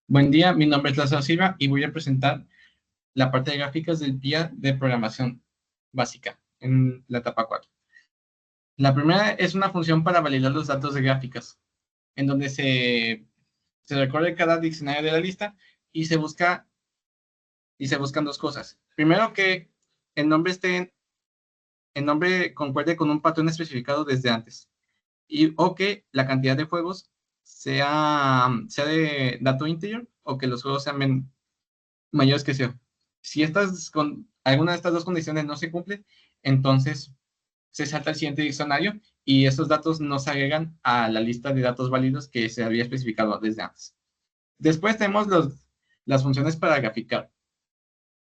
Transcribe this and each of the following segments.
Buen día, mi nombre es Lázaro Silva y voy a presentar la parte de gráficas del día de programación básica en la etapa 4. La primera es una función para validar los datos de gráficas, en donde se recorre cada diccionario de la lista y se buscan dos cosas. Primero, que el nombre el nombre concuerde con un patrón especificado desde antes, o que la cantidad de juegos sea de dato integer o que los juegos sean mayores que cero. Si alguna de estas dos condiciones no se cumplen, entonces se salta al siguiente diccionario y estos datos no se agregan a la lista de datos válidos que se había especificado desde antes. Después tenemos las funciones para graficar.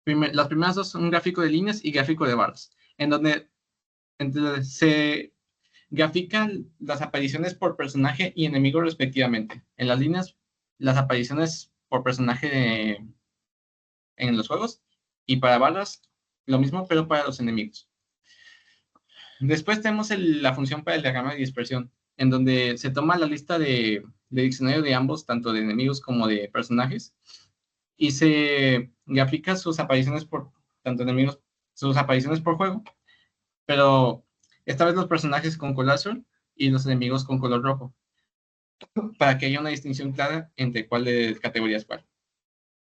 Las primeras dos son un gráfico de líneas y gráfico de barras, en donde se grafican las apariciones por personaje y enemigo respectivamente. En las líneas, las apariciones por personaje en los juegos, y para balas, lo mismo, pero para los enemigos. Después tenemos la función para el diagrama de dispersión, en donde se toma la lista de diccionario de ambos, tanto de enemigos como de personajes, y se grafica sus apariciones por, tanto enemigos, sus apariciones por juego, pero esta vez los personajes con color azul y los enemigos con color rojo, para que haya una distinción clara entre cuál de categorías cuál.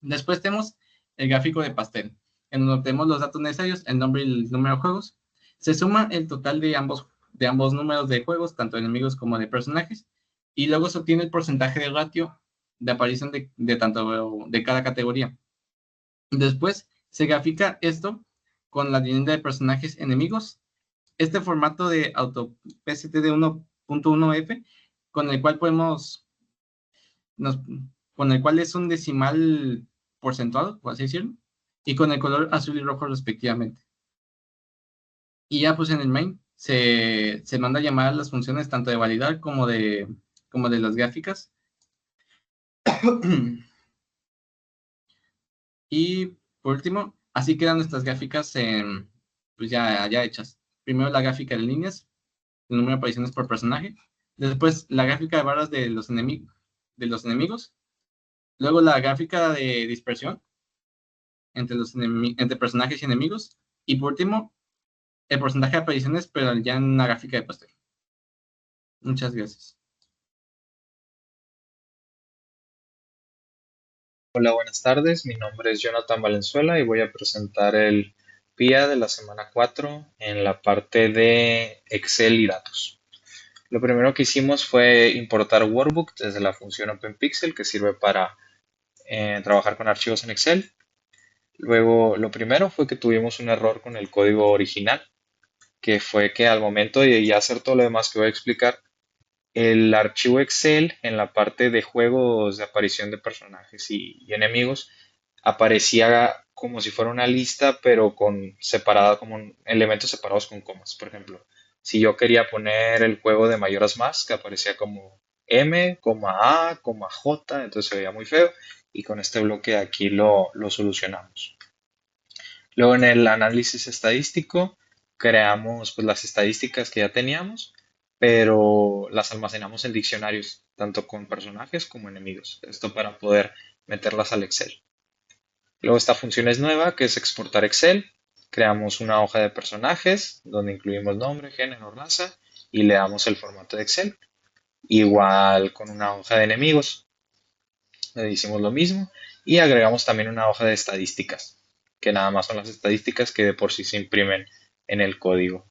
Después tenemos el gráfico de pastel, en donde tenemos los datos necesarios, el nombre y el número de juegos. Se suma el total de ambos números de juegos, tanto de enemigos como de personajes, y luego se obtiene el porcentaje de ratio de aparición tanto de cada categoría. Después se grafica esto con la leyenda de personajes enemigos. Este formato de auto PST de 1.1F, con el cual nos, con el cual es un decimal porcentual, por así decirlo, y con el color azul y rojo respectivamente. Y ya pues en el main se manda a llamar a las funciones tanto de validar como de las gráficas. Y por último, así quedan nuestras gráficas pues ya hechas. Primero la gráfica de líneas, el número de apariciones por personaje, después la gráfica de barras de los enemigos, luego la gráfica de dispersión entre personajes y enemigos. Y por último, el porcentaje de apariciones, pero ya en una gráfica de pastel. Muchas gracias. Hola, buenas tardes. Mi nombre es Jonathan Valenzuela y voy a presentar el PIA de la semana 4 en la parte de Excel y datos. Lo primero que hicimos fue importar Workbook desde la función OpenPixel que sirve para trabajar con archivos en Excel. Luego, lo primero fue que tuvimos un error con el código original, que fue que al momento de ya hacer todo lo demás que voy a explicar, el archivo Excel en la parte de juegos de aparición de personajes y enemigos aparecía como si fuera una lista, pero con separada, como elementos separados con comas. Por ejemplo, si yo quería poner el juego de Mayoras Más, que aparecía como M, A, J, entonces se veía muy feo. Y con este bloque de aquí lo solucionamos. Luego en el análisis estadístico creamos pues, las estadísticas que ya teníamos, pero las almacenamos en diccionarios, tanto con personajes como enemigos. Esto para poder meterlas al Excel. Luego esta función es nueva, que es exportar Excel. Creamos una hoja de personajes donde incluimos nombre, género, raza y le damos el formato de Excel. Igual con una hoja de enemigos, le hicimos lo mismo y agregamos también una hoja de estadísticas, que nada más son las estadísticas que de por sí se imprimen en el código.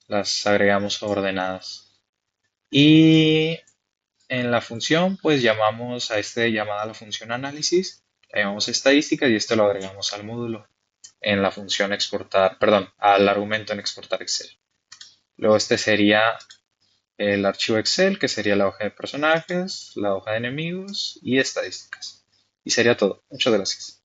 Las agregamos ordenadas. Y en la función, pues llamamos a este llamada a la función análisis, le llamamos estadísticas y esto lo agregamos al módulo en la función exportar, perdón, al argumento en exportar Excel. Luego este sería el archivo Excel, que sería la hoja de personajes, la hoja de enemigos y estadísticas. Y sería todo. Muchas gracias.